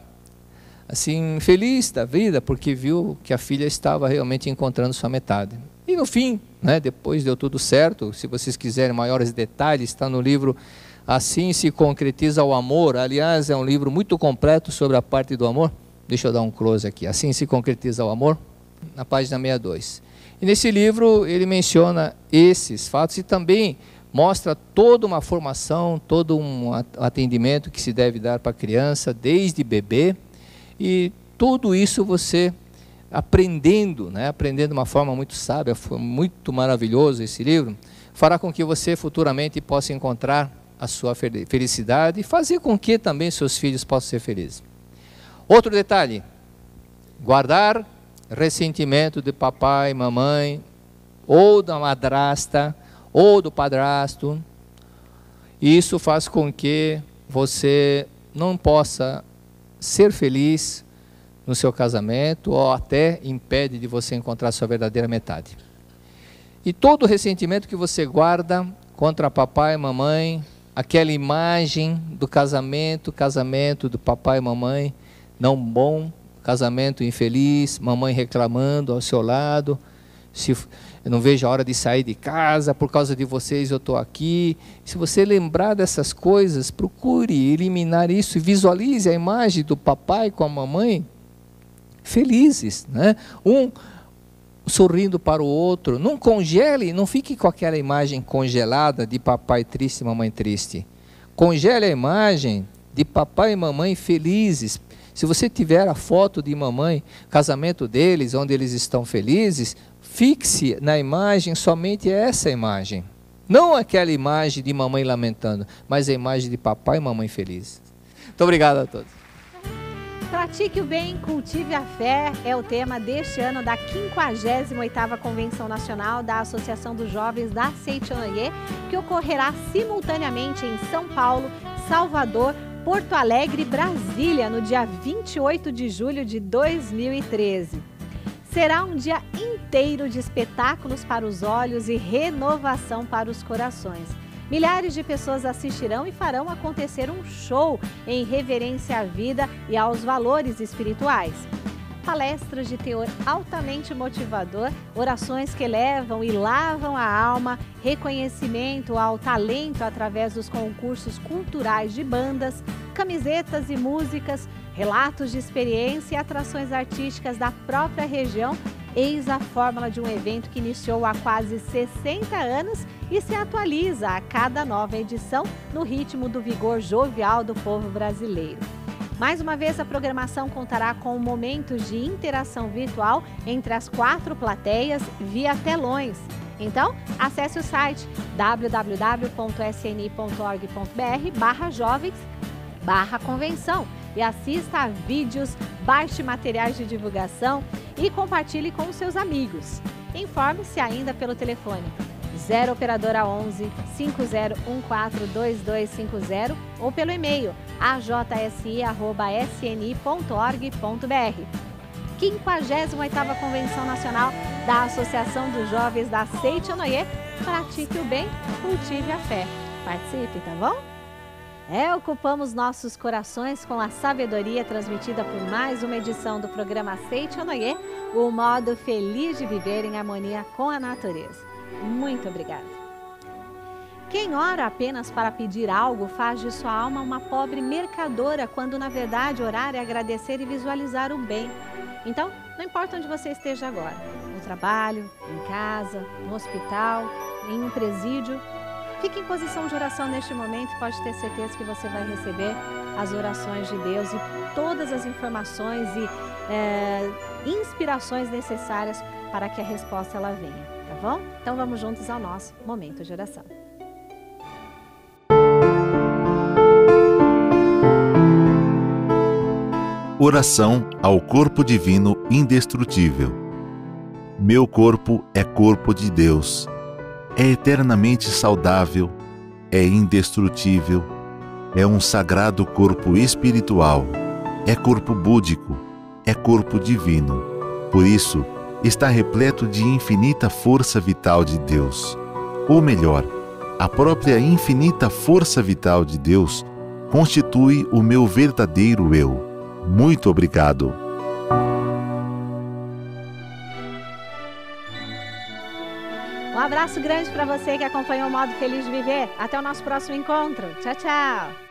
assim feliz da vida porque viu que a filha estava realmente encontrando sua metade. E no fim, né, depois deu tudo certo. Se vocês quiserem maiores detalhes, está no livro Assim se Concretiza o Amor. Aliás, é um livro muito completo sobre a parte do amor. Deixa eu dar um close aqui. Assim se Concretiza o Amor, na página 62. E nesse livro ele menciona esses fatos e também mostra toda uma formação, todo um atendimento que se deve dar para a criança, desde bebê. E tudo isso você aprendendo, né, aprendendo de uma forma muito sábia, foi muito maravilhoso esse livro, fará com que você futuramente possa encontrar a sua felicidade e fazer com que também seus filhos possam ser felizes. Outro detalhe, guardar ressentimento de papai, mamãe, ou da madrasta, ou do padrasto, isso faz com que você não possa ser feliz no seu casamento, ou até impede de você encontrar sua verdadeira metade. E todo ressentimento que você guarda contra papai e mamãe, aquela imagem do casamento do papai e mamãe não bom, casamento infeliz, mamãe reclamando ao seu lado, se eu não vejo a hora de sair de casa, por causa de vocês eu estou aqui. Se você lembrar dessas coisas, procure eliminar isso e visualize a imagem do papai com a mamãe felizes, né? Um sorrindo para o outro. Não congele, não fique com aquela imagem congelada de papai triste e mamãe triste. Congele a imagem de papai e mamãe felizes. Se você tiver a foto de mamãe, casamento deles, onde eles estão felizes, fixe na imagem somente essa imagem. Não aquela imagem de mamãe lamentando, mas a imagem de papai e mamãe felizes. Muito obrigado a todos. Pratique o bem, cultive a fé é o tema deste ano da 58ª Convenção Nacional da Associação dos Jovens da Seitonoye, que ocorrerá simultaneamente em São Paulo, Salvador, Porto Alegre e Brasília, no dia 28 de julho de 2013. Será um dia inteiro de espetáculos para os olhos e renovação para os corações. Milhares de pessoas assistirão e farão acontecer um show em reverência à vida e aos valores espirituais. Palestras de teor altamente motivador, orações que elevam e lavam a alma, reconhecimento ao talento através dos concursos culturais de bandas, camisetas e músicas, relatos de experiência e atrações artísticas da própria região. Eis a fórmula de um evento que iniciou há quase 60 anos e se atualiza a cada nova edição no ritmo do vigor jovial do povo brasileiro. Mais uma vez, a programação contará com momentos de interação virtual entre as 4 plateias via telões. Então, acesse o site www.sni.org.br/jovens/convenção e assista a vídeos, baixe materiais de divulgação e compartilhe com os seus amigos. Informe-se ainda pelo telefone 0 operadora 11 5014 2250 ou pelo e-mail ajsi@sni.org.br. 58ª Convenção Nacional da Associação dos Jovens da Seitonoye. Pratique o bem, cultive a fé. Participe, tá bom? Ocupamos nossos corações com a sabedoria transmitida por mais uma edição do programa Seitonoye, o modo feliz de viver em harmonia com a natureza. Muito obrigada. Quem ora apenas para pedir algo faz de sua alma uma pobre mercadora, quando na verdade orar é agradecer e visualizar o bem. Então, não importa onde você esteja agora, no trabalho, em casa, no hospital, em um presídio, fique em posição de oração neste momento e pode ter certeza que você vai receber as orações de Deus e todas as informações e inspirações necessárias para que a resposta ela venha, tá bom? Então vamos juntos ao nosso momento de oração. Oração ao corpo divino indestrutível. Meu corpo é corpo de Deus. É eternamente saudável, é indestrutível, é um sagrado corpo espiritual, é corpo búdico, é corpo divino. Por isso, está repleto de infinita força vital de Deus. Ou melhor, a própria infinita força vital de Deus constitui o meu verdadeiro eu. Muito obrigado. Um abraço grande para você que acompanhou o Modo Feliz de Viver. Até o nosso próximo encontro. Tchau, tchau.